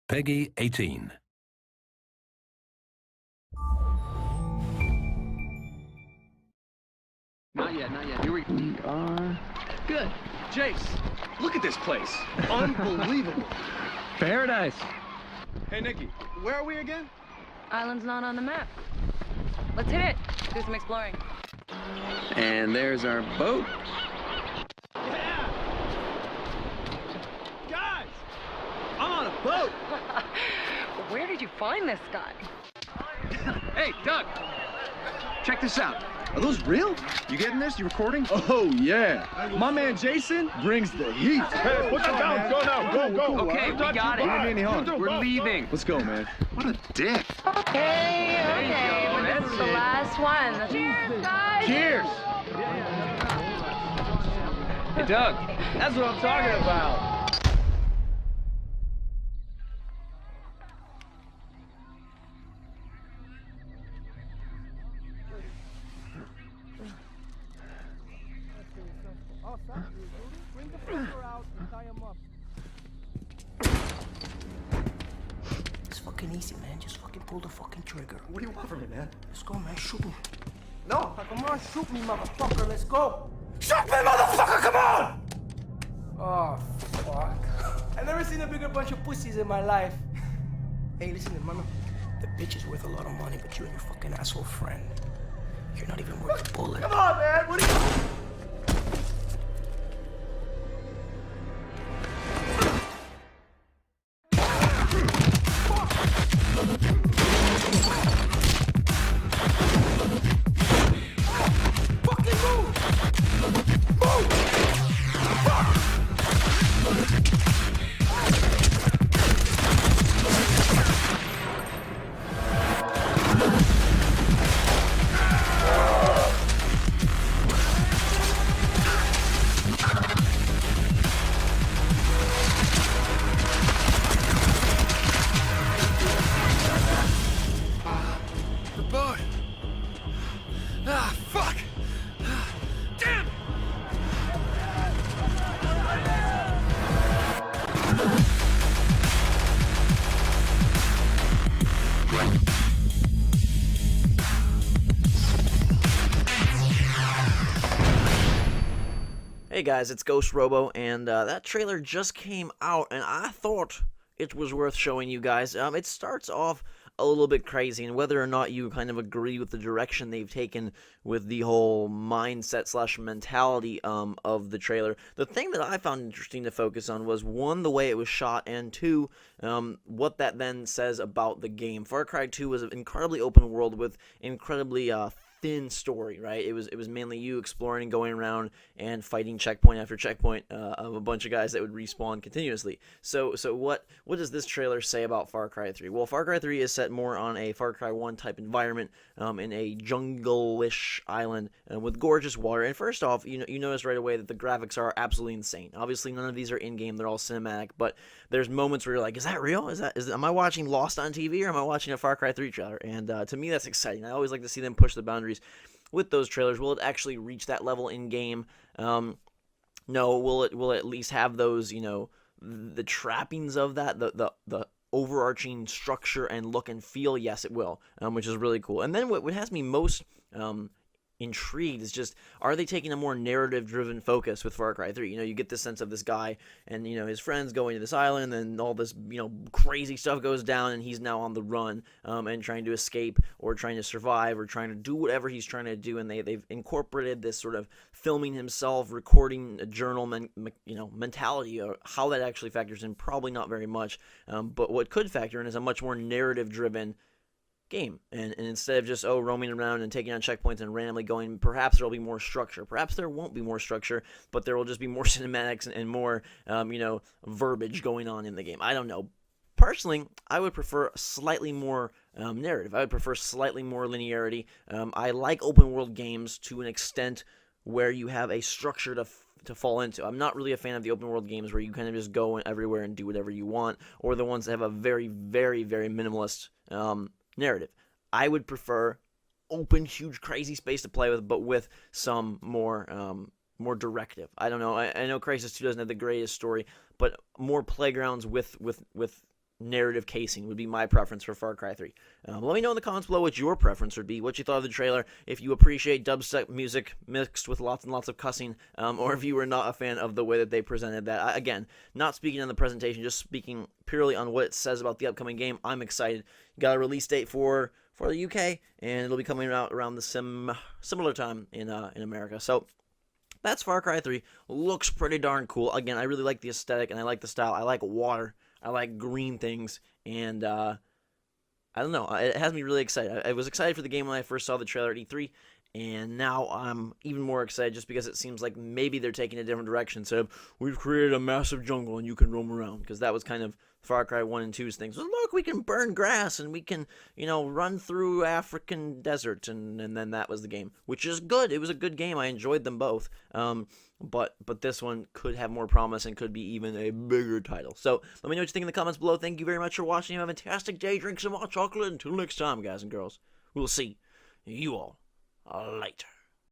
Peggy 18. Not yet. Here we are good. Jace, look at this place. Unbelievable. paradise. Hey, Nikki, where are we again? Island's not on the map. Let's hit it. Do some exploring. And there's our boat. Yeah! Guys, I'm on a boat. Where did you find this guy? Hey, Doug, check this out. Are those real? You getting this? You recording? Oh, yeah. My man Jason brings the heat. Hey, put that down. Go now. Go. Okay, we got it. We're leaving. Let's go, man. What a dick. Hey, okay, go. but this is the last one. Cheers, guys! Cheers. Hey, Doug, that's what I'm talking about. Bring the fucker out and tie him up. It's fucking easy, man. Just fucking pull the fucking trigger. What do you want from me, man? Let's go, man. Shoot me. No, come on, shoot me, motherfucker. Let's go. Shoot me, motherfucker! Come on! Oh, fuck. I've never seen a bigger bunch of pussies in my life. Hey, listen, mama. The bitch is worth a lot of money, but you and your fucking asshole friend, you're not even worth a bullet. Come on, man. What are you... Fuck! Damn! Hey guys, it's Ghost Robo, and that trailer just came out, and I thought it was worth showing you guys. It starts off a little bit crazy, and whether or not you kind of agree with the direction they've taken with the whole mindset slash mentality of the trailer, the thing that I found interesting to focus on was, one, the way it was shot, and two, what that then says about the game. Far Cry 2 was an incredibly open world with incredibly thin story, right? It was mainly you exploring and going around and fighting checkpoint after checkpoint of a bunch of guys that would respawn continuously. So what does this trailer say about Far Cry 3? Well, Far Cry 3 is set more on a Far Cry 1 type environment, in a jungle-ish island with gorgeous water. And first off, you notice right away that the graphics are absolutely insane. Obviously, none of these are in-game; they're all cinematic. But there's moments where you're like, "Is that real? Am I watching Lost on TV, or am I watching a Far Cry 3 trailer?" And to me, that's exciting. I always like to see them push the boundaries with those trailers. Will it actually reach that level in game? No. Will it at least have those, the trappings of that, the overarching structure and look and feel? Yes, it will, which is really cool. And then what has me most intrigued is just, are they taking a more narrative-driven focus with Far Cry 3? You get this sense of this guy and, his friends going to this island, and all this, crazy stuff goes down, and he's now on the run, and trying to escape, or trying to survive, or trying to do whatever he's trying to do, and they've incorporated this sort of filming himself, recording a journal, mentality. How that actually factors in, probably not very much, but what could factor in is a much more narrative-driven game, and instead of just roaming around and taking on checkpoints and randomly going, perhaps there'll be more structure. Perhaps there won't be more structure, but there will just be more cinematics and more verbiage going on in the game. I don't know. Personally, I would prefer slightly more narrative. I would prefer slightly more linearity. I like open world games to an extent where you have a structure to fall into. I'm not really a fan of the open world games where you kind of just go everywhere and do whatever you want, or the ones that have a very, very, very minimalist narrative. I would prefer open, huge, crazy space to play with, but with some more directive. I don't know. I know Crysis 2 doesn't have the greatest story, but more playgrounds with narrative casing would be my preference for Far Cry 3. Let me know in the comments below what your preference would be, what you thought of the trailer, if you appreciate dubstep music mixed with lots and lots of cussing, or if you were not a fan of the way that they presented that. Again, not speaking on the presentation, just speaking purely on what it says about the upcoming game. I'm excited. Got a release date for the UK, and it'll be coming out around the similar time in America. So that's Far Cry 3. Looks pretty darn cool. Again, I really like the aesthetic, and I like the style. I like water. I like green things, and I don't know. It has me really excited. I was excited for the game when I first saw the trailer at E3, and now I'm even more excited just because it seems like maybe they're taking a different direction. So we've created a massive jungle, and you can roam around, because that was kind of Far Cry 1 and 2's things. So look, we can burn grass, and we can, run through African desert, and then that was the game, which is good. It was a good game. I enjoyed them both. But this one could have more promise and could be even a bigger title. So let me know what you think in the comments below. Thank you very much for watching. Have a fantastic day. Drink some hot chocolate. Until next time, guys and girls, we'll see you all later.